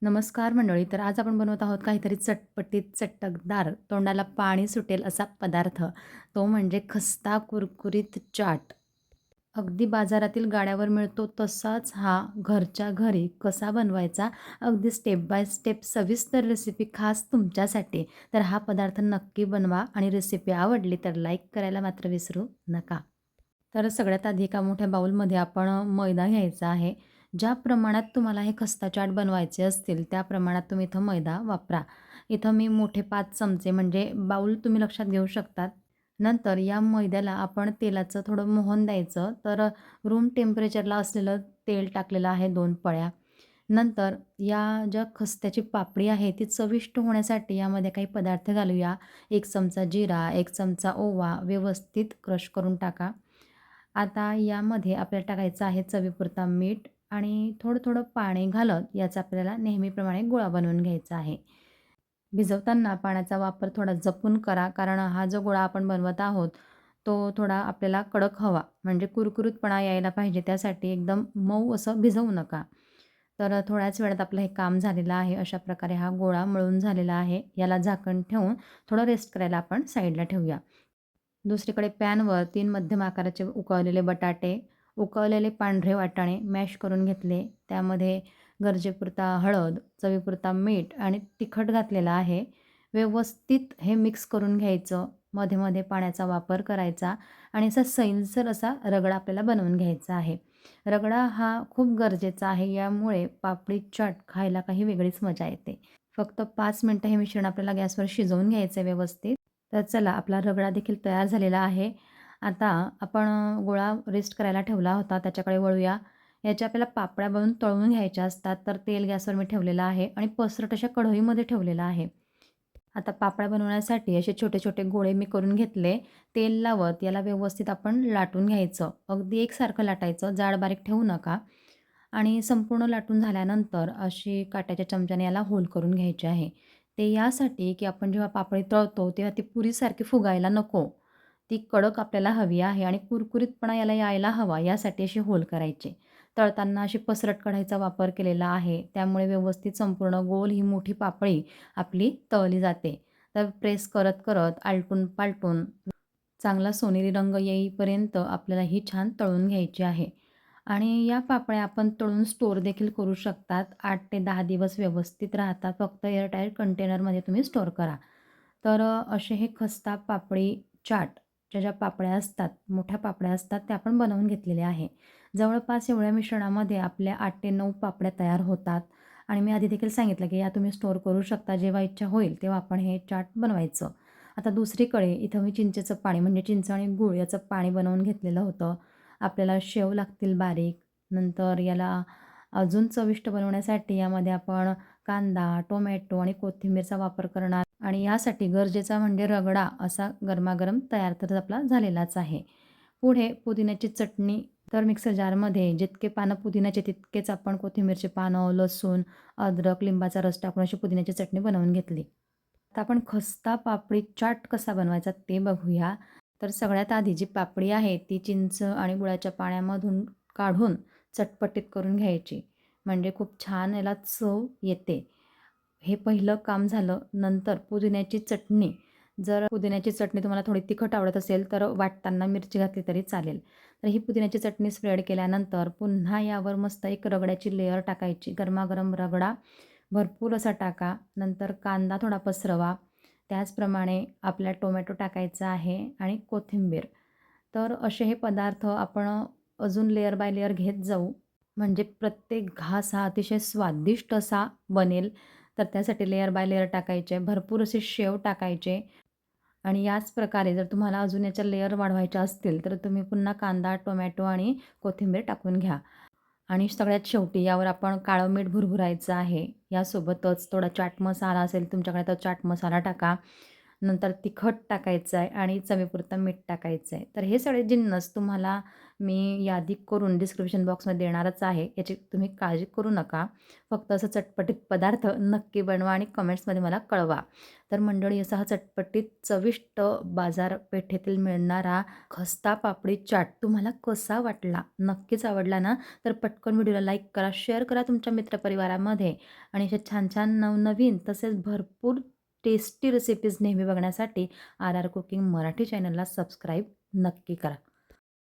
नमस्कार मंडळी. तर आज आपण बनवत आहोत काहीतरी चटपटीत, चटकदार, तोंडाला पाणी सुटेल असा पदार्थ. तो म्हणजे खस्ता कुरकुरीत चाट. अगदी बाजारातील गाड्यावर मिळतो तसाच हा घरच्या घरी कसा बनवायचा, अगदी स्टेप बाय स्टेप सविस्तर रेसिपी खास तुमच्यासाठी. तर हा पदार्थ नक्की बनवा आणि रेसिपी आवडली तर लाईक करायला मात्र विसरू नका. तर सगळ्यात आधी एका मोठ्या बाउलमध्ये आपण मैदा घ्यायचा आहे. ज्या प्रमाणात तुम्हाला हे खस्ता चाट बनवायचे असतील, त्या प्रमाणात तुम्ही इथं मैदा वापरा. इथं मी मोठे 5 चमचे म्हणजे बाउल तुम्ही लक्षात घेऊ शकतात. नंतर या मैद्याला आपण तेलाचं थोडं मोहन द्यायचं. तर रूम टेम्परेचरला असलेलं तेल टाकलेलं आहे 2 पळ्या. नंतर या ज्या खस्त्याची पापडी आहे, ती चविष्ट होण्यासाठी यामध्ये काही पदार्थ घालूया. 1 चमचा जिरा, 1 चमचा ओवा व्यवस्थित क्रश करून टाका. आता यामध्ये आपल्याला टाकायचं आहे चवीपुरता मीठ आणि थोडं-थोडं पाणी घालत याचा आपल्याला नेहमीप्रमाणे गोळा बनवून घ्यायचा आहे. भिजवताना पाण्याचा वापर थोडा जपून करा, कारण हा जो गोळा आपण बनवत आहोत, तो थोडा आपल्याला कडक हवा, म्हणजे कुरकुरीतपणा यायला पाहिजे. त्यासाठी एकदम मऊ असं भिजवू नका. तर थोड्याच वेळात आपलं हे काम झालेलं आहे. अशा प्रकारे हा गोळा मळून झालेला आहे. याला झाकण ठेवून थोडं रेस्ट करायला आपण साईडला ठेवूया. दुसरीकडे पॅनवर 3 मध्यम आकाराचे उकळलेले बटाटे, उकळलेले पांढरे वाटाणे मॅश करून घेतले. त्यामध्ये गरजेपुरता हळद, चवीपुरता मीठ आणि तिखट घातलेलं आहे. व्यवस्थित हे मिक्स करून घ्यायचं. मध्ये-मध्ये पाण्याचा वापर करायचा आणि असा सैलसर असा रगडा आपल्याला बनवून घ्यायचा आहे. रगडा हा खूप गरजेचा आहे. यामुळे पापडी चाट खायला काही वेगळीच मजा येते. फक्त 5 मिनिटं हे मिश्रण आपल्याला गॅसवर शिजवून घ्यायचं आहे व्यवस्थित. तर चला आपला रगडा देखील तयार झालेला आहे. आता आपण गोळा रेस्ट करायला ठेवला होता त्याच्याकडे वळूया. याच्या आपल्याला पापड्या बनवून तळून घ्यायच्या असतात. तर तेल गॅसवर मी ठेवलेलं आहे आणि पसरट अशा कढईमध्ये ठेवलेलं आहे. आता पापड्या बनवण्यासाठी असे छोटे-छोटे गोळे मी करून घेतले. तेल लावत याला व्यवस्थित आपण लाटून घ्यायचं. अगदी एकसारखं लाटायचं, जाड-बारीक ठेवू नका. आणि संपूर्ण लाटून झाल्यानंतर अशी काट्याच्या चमच्याने याला होल करून घ्यायचे आहे. ते यासाठी की आपण जेव्हा पापडी तळतो तेव्हा ती पुरीसारखी फुगायला नको. ती कडक आपल्याला हवी आहे आणि कुरकुरीतपणा याला यायला हवा यासाठी असे होल करायचे. तळताना अशी पसरट कढईचा वापर केलेला आहे. त्यामुळे व्यवस्थित संपूर्ण गोल ही मोठी पापडी आपली तळली जाते. तर प्रेस करत-करत, आलटून-पालटून चांगला सोनेरी रंग येईपर्यंत आपल्याला ही छान तळून घ्यायची आहे. आणि या पापड्या आपण तळून स्टोअर देखील करू शकतात. 8 ते 10 दिवस व्यवस्थित राहतात. फक्त एअरटाईट कंटेनरमध्ये तुम्ही स्टोअर करा. तर असे हे खस्ता पापडी चाटच्या ज्या पापड्या असतात, मोठ्या पापड्या असतात, त्या आपण बनवून घेतलेल्या आहे. जवळपास एवढ्या मिश्रणामध्ये आपल्या 8 ते 9 पापड्या तयार होतात आणि मी आधी देखील सांगितलं, की या तुम्ही स्टोअर करू शकता. जेव्हा इच्छा होईल तेव्हा आपण हे चाट बनवायचं. आता दुसरीकडे इथं मी चिंचेचं पाणी म्हणजे चिंच आणि गूळ याचं पाणी बनवून घेतलेलं होतं. आपल्याला शेव लागतील बारीक. नंतर याला अजून चविष्ट बनवण्यासाठी यामध्ये आपण कांदा, टोमॅटो आणि कोथिंबीरचा वापर करणार आणि यासाठी गरजेचा म्हणजे रगडा असा गरमागरम तयार तर आपला झालेलाच आहे. पुढे पुदिन्याची चटणी. तर मिक्सर जारमध्ये जितके पानं पुदिन्याचे तितकेच आपण कोथिंबीरची पानं, लसूण, अद्रक, लिंबाचा रस टाकून अशी पुदिन्याची चटणी बनवून घेतली. आता आपण खस्ता पापडी चाट कसा बनवायचा ते बघूया. तर सगळ्यात आधी जी पापडी आहे ती चिंच आणि गुळाच्या पाण्यामधून काढून चटपटीत करून घ्यायची. म्हणजे खूप छान याला चव येते. हे पहिलं काम झालं. नंतर पुदिन्याची चटणी. जर पुदिन्याची चटणी तुम्हाला थोडी तिखट आवडत असेल तर वाटताना मिरची घातली तरी चालेल. तर ही पुदिन्याची चटणी स्प्रेड केल्यानंतर पुन्हा यावर मस्त एक रगड्याची लेयर टाकायची. गरमागरम रगडा भरपूर असा टाका. नंतर कांदा थोडा पसरवा. त्याचप्रमाणे आपला टोमॅटो टाकायचा आहे आणि कोथिंबीर. तर असे हे पदार्थ आपण अजून लेयर बाय लेयर घेत जाऊ. म्हणजे प्रत्येक घास हा अतिशय स्वादिष्ट असा बनेल. तर त्यासाठी लेयर बाय लेयर टाकायचे. भरपूर असे शेव टाकायचे आणि याच प्रकारे जर तुम्हाला अजून याच्या लेयर वाढवायच्या असतील, तर तुम्ही पुन्हा कांदा, टोमॅटो आणि कोथिंबीर टाकून घ्या. आणि सगळ्यात शेवटी यावर आपण काळं मीठ भुरभुरायचं आहे. यासोबतच थोडा चाट मसाला असेल तुमच्याकडे तर चाट मसाला टाका. नंतर तिखट टाकायचं आहे आणि चवीपुरतं मीठ टाकायचं आहे. तर हे सगळे जिन्नस तुम्हाला मी यादी करून डिस्क्रिप्शन बॉक्समध्ये देणारच आहे. याची तुम्ही काळजी करू नका. फक्त असं चटपटीत पदार्थ नक्की बनवा आणि कमेंट्समध्ये मला कळवा. तर मंडळी, असा हा चटपटीत चविष्ट बाजारपेठेतील मिळणारा खस्ता पापडी चाट तुम्हाला कसा वाटला? नक्कीच आवडला ना? तर पटकन व्हिडिओला लाईक करा, शेअर करा तुमच्या मित्रपरिवारामध्ये आणि अशा छान-छान नवनवीन तसेच भरपूर टेस्टी रेसिपीज नेहमी बघण्यासाठी आर आर कुकिंग मराठी चॅनलला सबस्क्राईब नक्की करा.